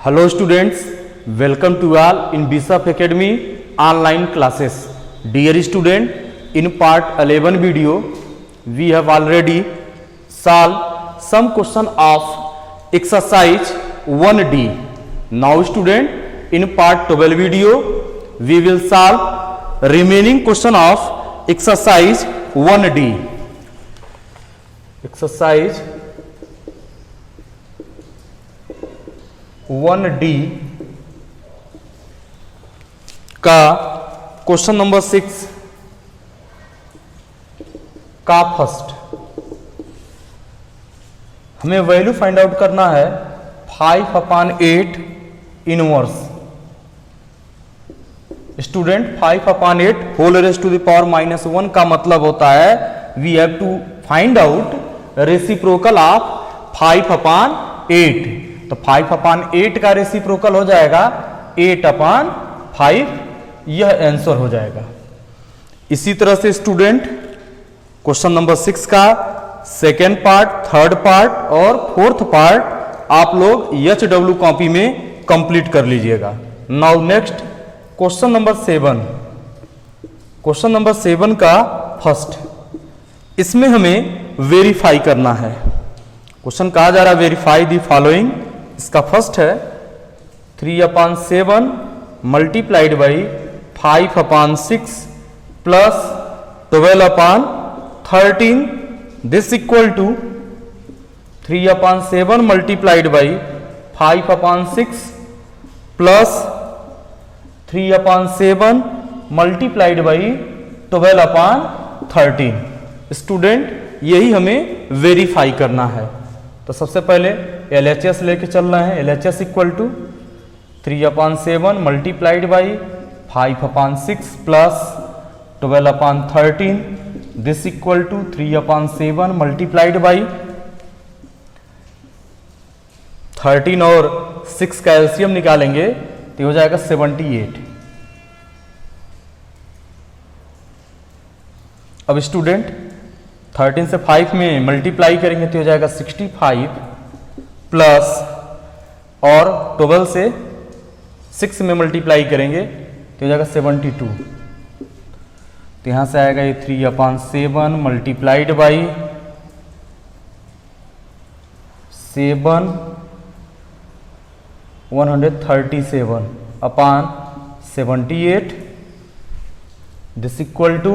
Hello students, welcome to all in Bishop Academy online classes. Dear student, in part 11 video, we have already solved some question of exercise 1D. Now student, in part 12 video, we will solve remaining question of exercise 1D. Exercise 1D का question number 6 का first हमें value find out करना है 5/8 inverse. Student 5/8 whole raise to the power -1 का मतलब होता है we have to find out reciprocal of 5/8। तो 5/8 का रेसिप्रोकल हो जाएगा 8/5, यह आंसर हो जाएगा। इसी तरह से स्टूडेंट क्वेश्चन नंबर 6 का सेकेंड पार्ट, थर्ड पार्ट और फोर्थ पार्ट आप लोग HW कॉपी में कंप्लीट कर लीजिएगा। Now next question number 7। Question number 7 का फर्स्ट, इसमें हमें वेरीफाई करना है। क्वेश्चन कहा जा रहा है वेरीफाई दी फॉलोइंग। इसका फर्स्ट है 3/7 multiplied by 5/6 plus 12/13 this equal to 3/7 multiplied by 5/6 plus 3/7 multiplied by 12/13। Student यही हमें वेरीफाई करना है। तो सबसे पहले LHS लेके चलना है। LHS equal to 3/7 multiplied by 5/6 plus 12/13 this equal to 3/7 multiplied by 13 और 6 का एलसीएम निकालेंगे तो हो जाएगा 78। अब स्टूडेंट 13 से 5 में मल्टीप्लाई करेंगे तो हो जाएगा 65 प्लस और 12 से 6 में मल्टीप्लाई करेंगे तो हो जाएगा 72। तो यहाँ से आएगा ये 3/7 multiplied by 7 137 upon 78 this equal to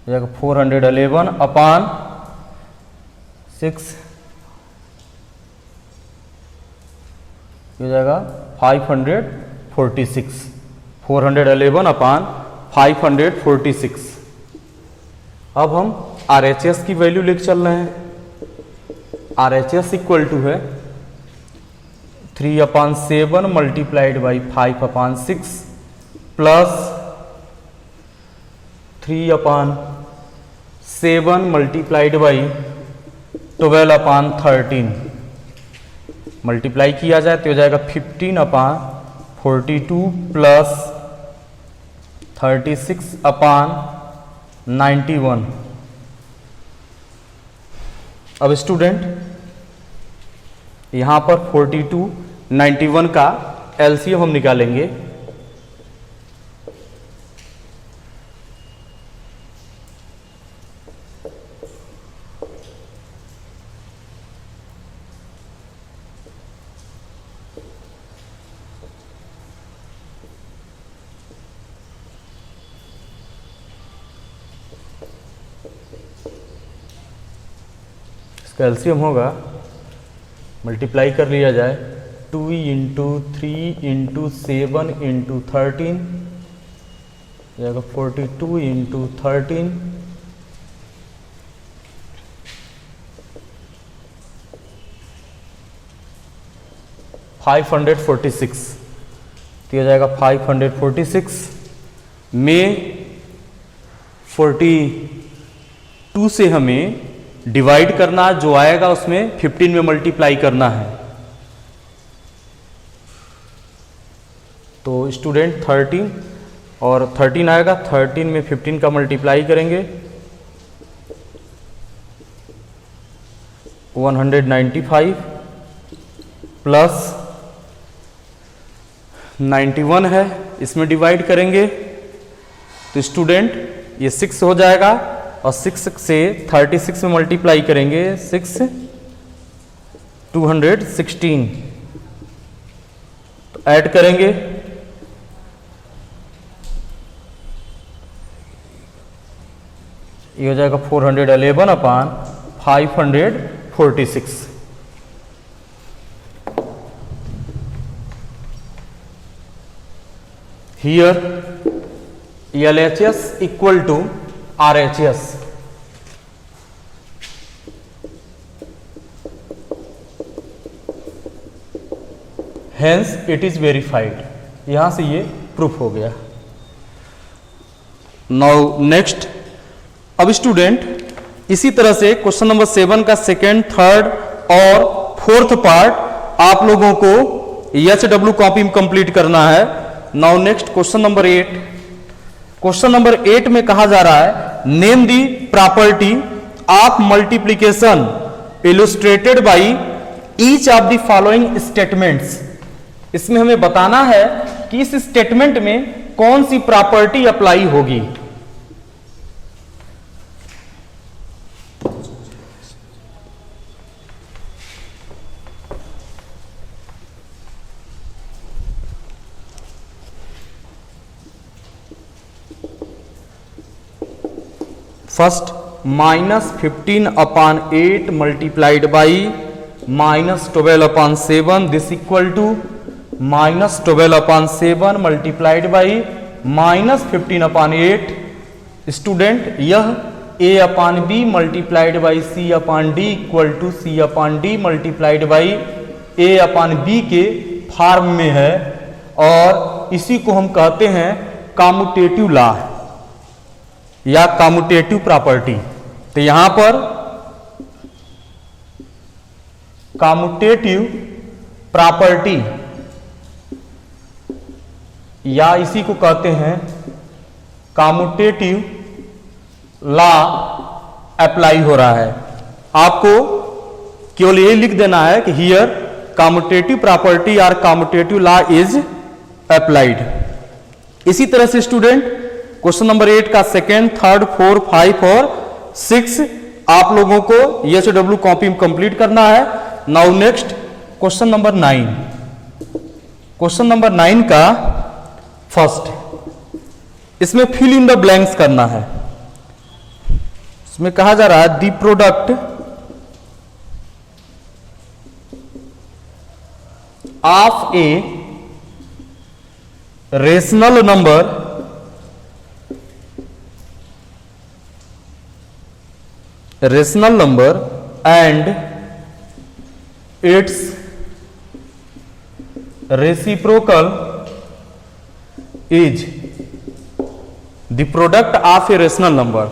411 upon 6 हो जाएगा 546। 411 अपॉन 546। अब हम RHS की वैल्यू लेके चल रहे हैं। RHS इक्वल टू है 3/7 multiplied by 5/6 plus 3/7 multiplied by 12/13 multiply किया जाए तो हो जाएगा 15/42 प्लस 36/91। अब स्टूडेंट यहां पर 42 91 का एलसीएम हम निकालेंगे। इसका एलसीएम होगा, मल्टीप्लाई कर लिया जाए 2 × 3 × 7 × 13 जाएगा 42 × 13 546। तो हो जाएगा 546 में 42 से हमें डिवाइड करना, जो आएगा उसमें 15 में मल्टीप्लाई करना है। तो स्टूडेंट 13 और 13 आएगा, 13 में 15 का मल्टीप्लाई करेंगे 195 प्लस 91 है, इसमें डिवाइड करेंगे तो स्टूडेंट ये 6 हो जाएगा और 6 से 36 में मल्टीप्लाई करेंगे 6 216 तो ऐड करेंगे ये हो जाएगा 411 अपान 546। Here LHS equal to RHS. Hence it is verified. यहां से ये प्रूफ हो गया। Now next, अब स्टूडेंट इसी तरह से क्वेश्चन नंबर 7 का सेकेंड, थर्ड और फोर्थ पार्ट आप लोगों को HW कॉपी में कंप्लीट करना है। Now next question number 8। Question number 8 में कहा जा रहा है name the property of multiplication illustrated by each of the following statements. इसमें हमें बताना है कि इस स्टेटमेंट में कौन सी प्रॉपर्टी अप्लाई होगी। First -15 upon 8 multiplied by -12 upon 7 this equal to -12 upon 7 multiplied by -15 upon 8। Student यह a upon b multiplied by c upon d equal to c upon d multiplied by a upon b के form में है और इसी को हम कहते हैं कम्यूटेटिव लॉ या कम्यूटेटिव प्रॉपर्टी। तो यहां पर कम्यूटेटिव प्रॉपर्टी या इसी को कहते हैं कम्यूटेटिव लॉ अप्लाई हो रहा है। आपको केवल ये लिख देना है कि हियर कम्यूटेटिव प्रॉपर्टी और कम्यूटेटिव लॉ इज अप्लाइड। इसी तरह से स्टूडेंट क्वेश्चन नंबर 8 का सेकेंड, थर्ड, 4, 5 और 6 आप लोगों को HW कॉपी में कंप्लीट करना है। Now next question number 9। Question number 9 का फर्स्ट, इसमें फिल इन द ब्लैंक्स करना है। इसमें कहा जा रहा है the product of a rational number and its reciprocal is the product of a rational number।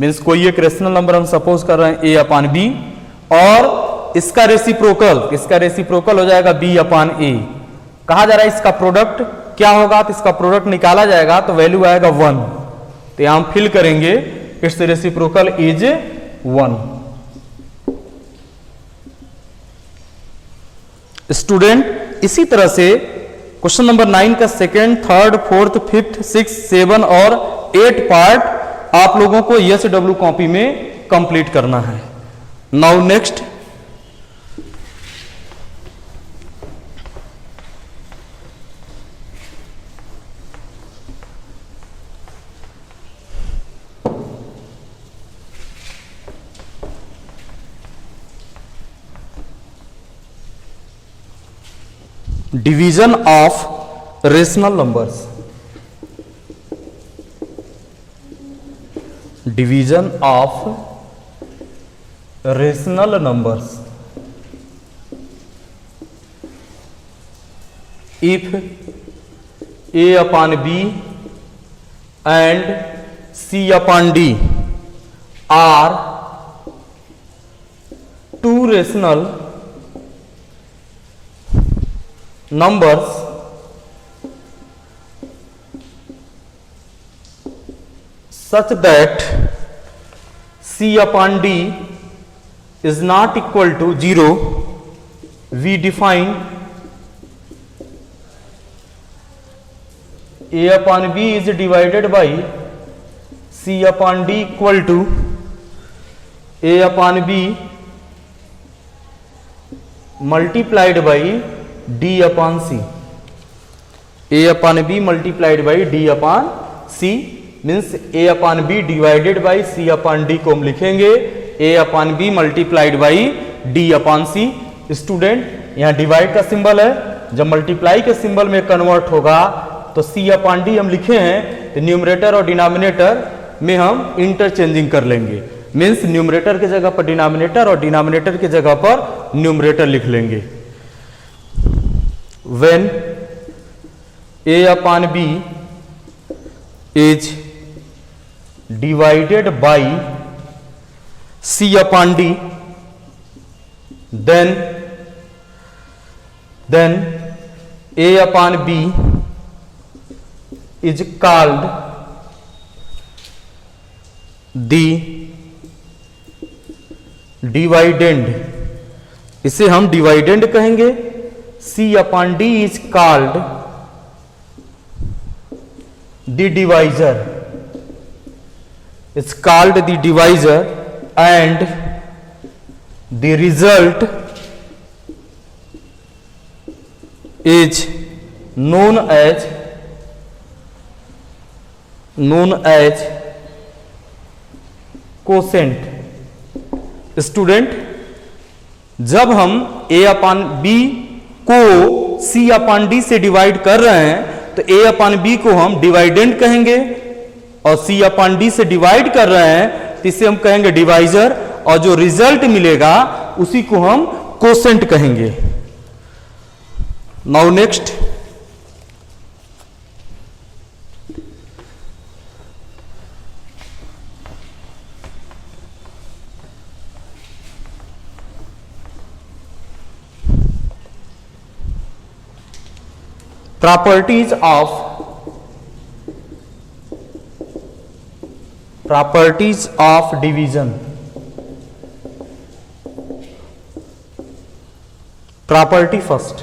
Means कोई एक रेशनल नंबर हम सपोज कर रहे हैं a अपान b और इसका रेसिप्रोकल हो जाएगा b अपान a। कहा जा रहा है इसका प्रोडक्ट क्या होगा, तो इसका प्रोडक्ट निकाला जाएगा तो वैल्यू आएगा 1। तो यहां हम फिल करेंगे इट्स रेसिप्रोकल इज 1। स्टूडेंट इसी तरह से क्वेश्चन नंबर 9 का सेकेंड, थर्ड, फोर्थ, फिफ्थ, 6, 7 और 8 पार्ट आप लोगों को HW कॉपी में कंप्लीट करना है। Now next division of rational numbers. Division of rational numbers. If a upon b and c upon d are two rational numbers, such that c upon d is not equal to 0, we define A upon B is divided by C upon D equal to A upon B multiplied by D upon C. A upon B multiplied by D upon C means A upon B divided by C upon D को हम लिखेंगे A upon B multiplied by D upon C. Student यहां divide का symbol है, जब multiply के symbol में convert होगा तो सी अपॉन डी हम लिखे हैं तो न्यूमरेटर और डिनोमिनेटर में हम इंटरचेंजिंग कर लेंगे। मीन्स न्यूमरेटर की जगह पर डिनोमिनेटर और डिनोमिनेटर की जगह पर न्यूमरेटर लिख लेंगे। When a upon B is divided by C upon d then a upon b is called the dividend। इसे हम डिवाइडेंड कहेंगे। c upon d is called the divisor, it's called the divisor and the result is known as quotient। Student जब हम a upon b को c upon d से divide कर रहे हैं तो a अपॉन b को हम डिवाइडेंड कहेंगे और c अपॉन d से डिवाइड कर रहे हैं तो इसे हम कहेंगे डिवाइजर और जो रिजल्ट मिलेगा उसी को हम कोसेंट कहेंगे। Now next properties of division. Property first,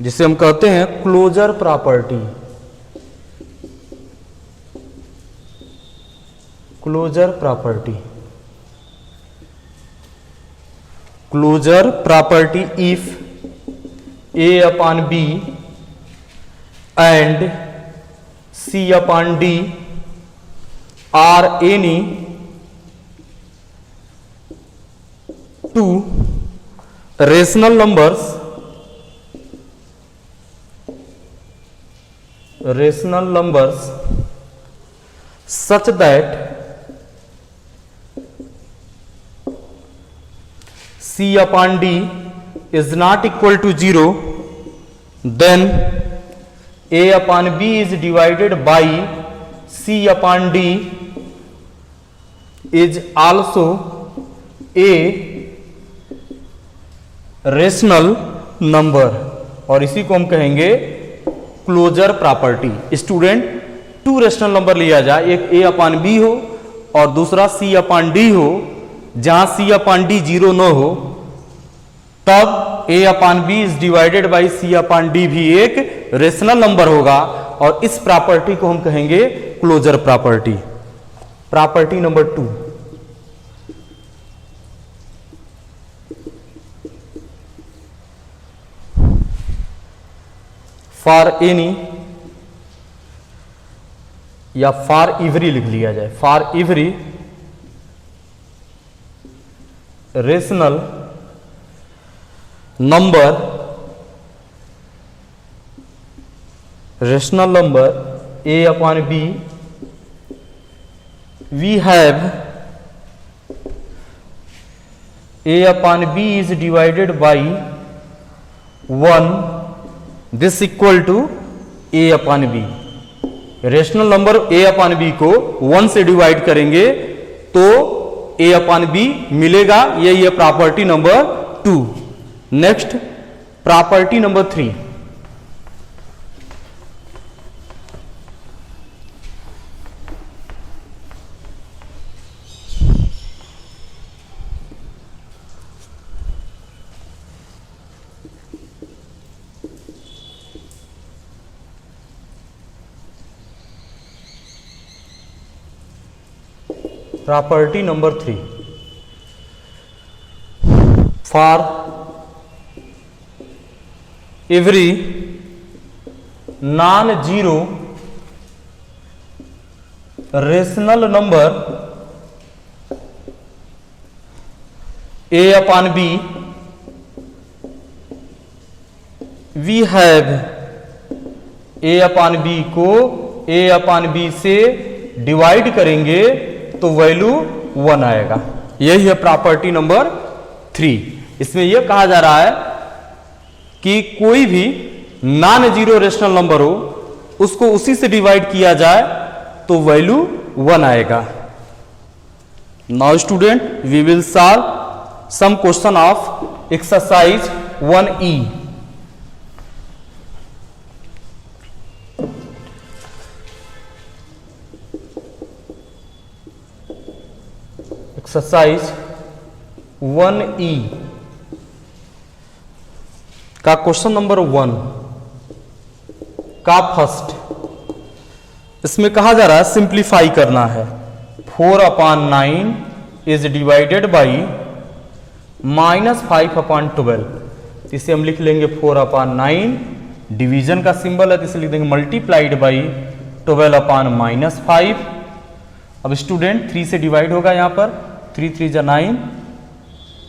जिसे हम कहते हैं closure property. Closure property, closure property if a upon b and c upon d are any two rational numbers such that c upon d is not equal to 0, then a upon b is divided by c upon d is also a rational number और इसी को हम कहेंगे closure property. Student two rational number लिया जाए, एक ए upon B हो और दूसरा सी अपॉन डी हो, जहां सी अपॉन डी 0 न हो तब A upon B is divided by C upon D भी एक रेशनल नंबर होगा और इस प्रॉपर्टी को हम कहेंगे closure property. Property number 2, for any या फॉर एवरी लिख लिया जाए, for every rational number a upon b, we have a upon b is divided by 1, this equal to a upon b। Rational number a upon b को 1 से divide करेंगे तो a upon b मिलेगा, यही है property number 2। Next property number 3, property number 3, for every non zero rational number a upon b, we have a upon b को a upon b से divide करेंगे तो वैल्यू 1 आएगा। यही है प्रॉपर्टी नंबर 3। इसमें यह कहा जा रहा है कि कोई भी नॉन जीरो रेशनल नंबर हो उसको उसी से डिवाइड किया जाए तो वैल्यू 1 आएगा। Now student, we will solve some question of exercise 1E. Exercise 1E का क्वेश्चन नंबर 1 का फर्स्ट, इसमें कहा जा रहा है सिंप्लीफाई करना है। 4/9 इज डिवाइडेड बाई -5/12। इसे हम लिख लेंगे 4/9, डिवीजन का सिंबल है तो इसे लिख देंगे मल्टीप्लाइड बाई 12/-5। अब स्टूडेंट 3 से डिवाइड होगा, यहाँ पर 3 3 जा 9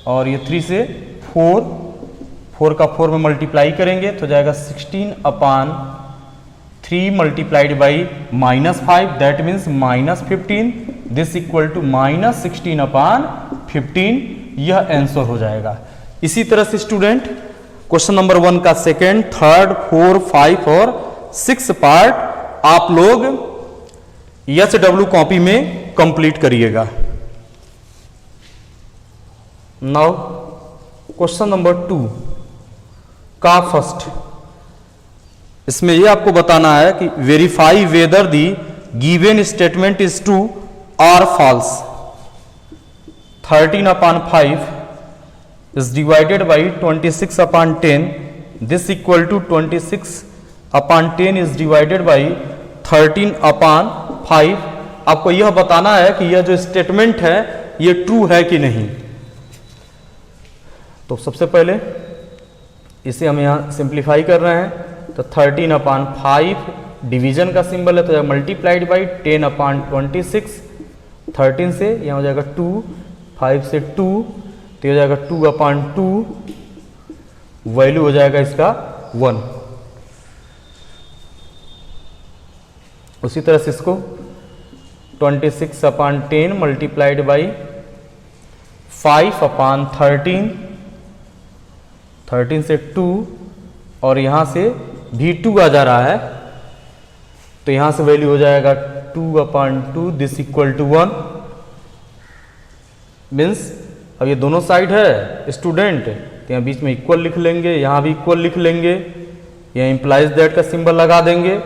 और ये 3 से 4 का 4 में मल्टीप्लाई करेंगे तो जाएगा 16/3 multiplied by -5, that means -15। This equal to -16/15। यह आंसर हो जाएगा। इसी तरह से स्टूडेंट क्वेश्चन नंबर 1 का सेकेंड, थर्ड, 4, 5 और 6 पार्ट आप लोग HW कॉपी में कंप्लीट करिएगा। नाउ क्वेश्चन नंबर 2 का फर्स्ट, इसमें यह आपको बताना है कि verify whether the given statement is true और false. 13/5 is divided by 26/10. This equal to 26/10 is divided by 13/5। आपको यह बताना है कि यह जो स्टेटमेंट है ये ट्रू है कि नहीं। तो सबसे पहले इसे हम यहाँ सिंप्लीफाई कर रहे हैं तो 13/5 डिवीजन का सिंबल है तो मल्टीप्लाइड बाई 10/26। 13 से यहाँ हो जाएगा 2, 5 से 2 तो हो जाएगा 2/2, वैल्यू हो जाएगा इसका 1। उसी तरह से इसको 26/10 मल्टीप्लाइड बाई 5/13, 13 से 2 और यहां से भी 2 आ जा रहा है तो यहां से वैल्यू हो जाएगा 2/2। दिस इक्वल टू 1 मीन्स अब ये दोनों साइड है स्टूडेंट तो यहाँ बीच में इक्वल लिख लेंगे, यहाँ भी इक्वल लिख लेंगे, यहाँ इंप्लाइज दैट का सिंबल लगा देंगे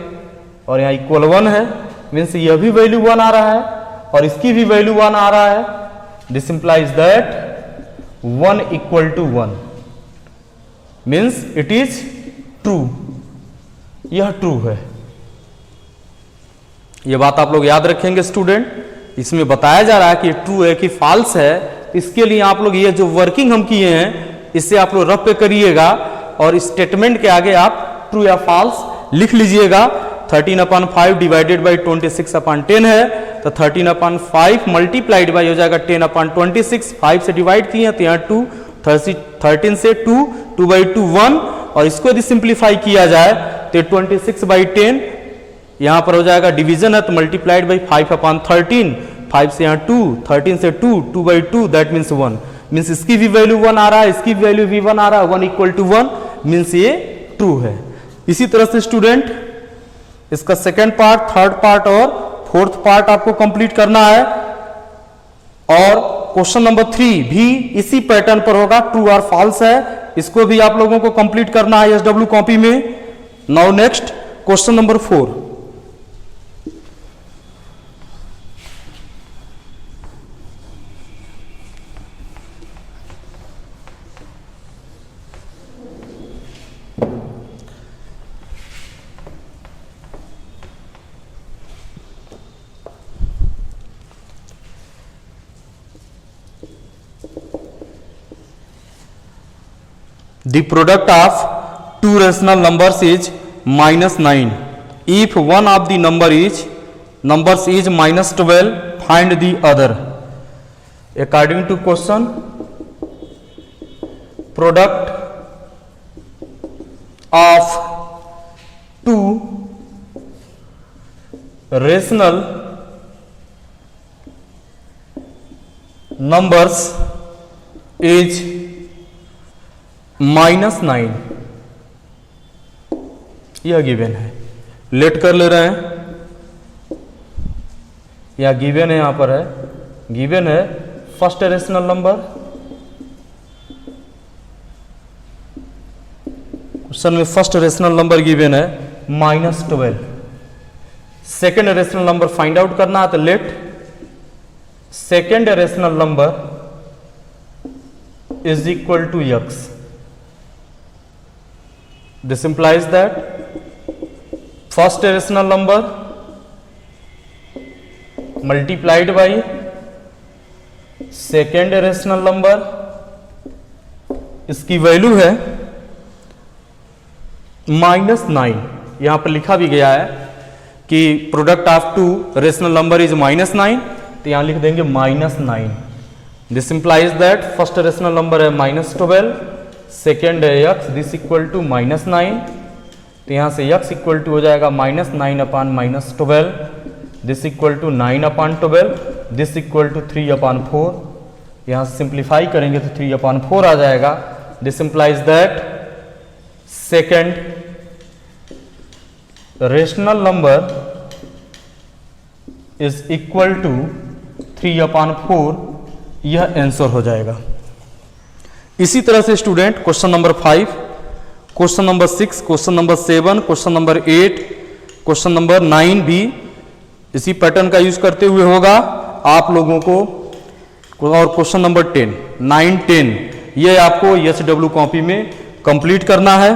और यहाँ इक्वल 1 है मीन्स यह भी वैल्यू 1 आ रहा है और इसकी भी वैल्यू 1 आ रहा है। This implies that 1 equal to 1 means it is true. यह ट्रू है। यह बात आप लोग याद रखेंगे स्टूडेंट। इसमें बताया जा रहा है कि ट्रू है कि फॉल्स है। इसके लिए आप लोग ये जो वर्किंग हम किए हैं इससे आप लोग रफ पे करिएगा और स्टेटमेंट के आगे आप ट्रू या फॉल्स लिख लीजिएगा। 13/5 डिवाइडेड बाई 26/10 है तो 13/5 मल्टीप्लाइड बाई हो जाएगा 10/26। 5 से डिवाइड किए तो यहाँ 2, 13 से 2, 2/2 1 और इसको यदि सिंप्लीफाई किया जाए तो 26/10 यहां पर हो जाएगा डिवीजन है तो मल्टीप्लाइड बाई 5/13। 5 से यहाँ 2, 13 से 2, 2/2 दैट मीन्स 1 मीन्स इसकी भी वैल्यू 1 आ रहा है, इसकी वैल्यू भी 1 आ रहा है। 1 इक्वल टू 1 मीन्स ये ट्रू है। इसी तरह से स्टूडेंट इसका सेकेंड पार्ट, थर्ड पार्ट और फोर्थ पार्ट आपको कंप्लीट करना है और क्वेश्चन नंबर 3 भी इसी पैटर्न पर होगा, ट्रू और फॉल्स है। इसको भी आप लोगों को कंप्लीट करना है एसडब्ल्यू कॉपी में। Now next question number 4। The product of two rational numbers is -9. If one of the numbers is -12, find the other. According to question, product of two rational numbers is -9. यह given है, late कर ले रहे हैं, या given है, यहां पर है गिवन है फर्स्ट रेशनल नंबर, क्वेश्चन में फर्स्ट रेशनल नंबर गिवन है -12. Second rational number find out करना है, तो let second rational number is equal to x. This implies that first rational number multiplied by second rational number, इसकी value है -9. यहां पर लिखा भी गया है कि product of two rational number is -9, तो यहां लिख देंगे -9. This implies that first rational number है -12, सेकेंड है x, दिस इक्वल टू -9, तो यहां से x इक्वल टू हो जाएगा -9 upon -12, this equal to 9 upon 12, this equal to 3 upon 4. यहां से सिंप्लीफाई करेंगे तो 3 अपान 4 आ जाएगा. This implies that second rational number is equal to 3 upon 4. यह आंसर हो जाएगा. इसी तरह से student question number 5, question number 6, question number 7, question number 8, question number 9 भी इसी पैटर्न का यूज करते हुए होगा आप लोगों को. और क्वेश्चन नंबर 10, 9, 10 ये आपको SW कॉपी में कंप्लीट करना है.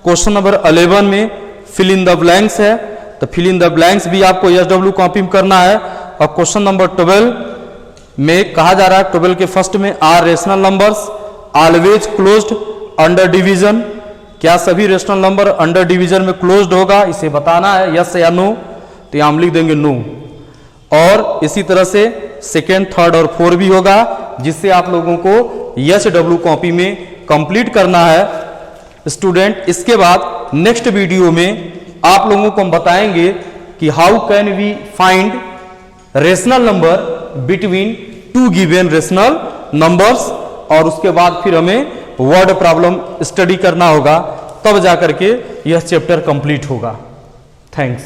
क्वेश्चन नंबर 11 में फिल इन द ब्लैंक्स है, तो फिल इन द ब्लैंक्स भी आपको SW कॉपी में करना है. और क्वेश्चन नंबर 12 में कहा जा रहा है 12 के फर्स्ट में are rational numbers always closed under division. क्या सभी रेशनल नंबर अंडर डिवीजन में क्लोज्ड होगा, इसे बताना है, यस या नो. तो यहां हम लिख देंगे नो. और इसी तरह से सेकेंड, थर्ड और फोर्थ भी होगा, जिससे आप लोगों को SW कॉपी में कंप्लीट करना है स्टूडेंट. इसके बाद नेक्स्ट वीडियो में आप लोगों को हम बताएंगे कि how can we find rational number between two given rational numbers. और उसके बाद फिर हमें वर्ड प्रॉब्लम स्टडी करना होगा, तब जाकर के यह चैप्टर कंप्लीट होगा. थैंक्स.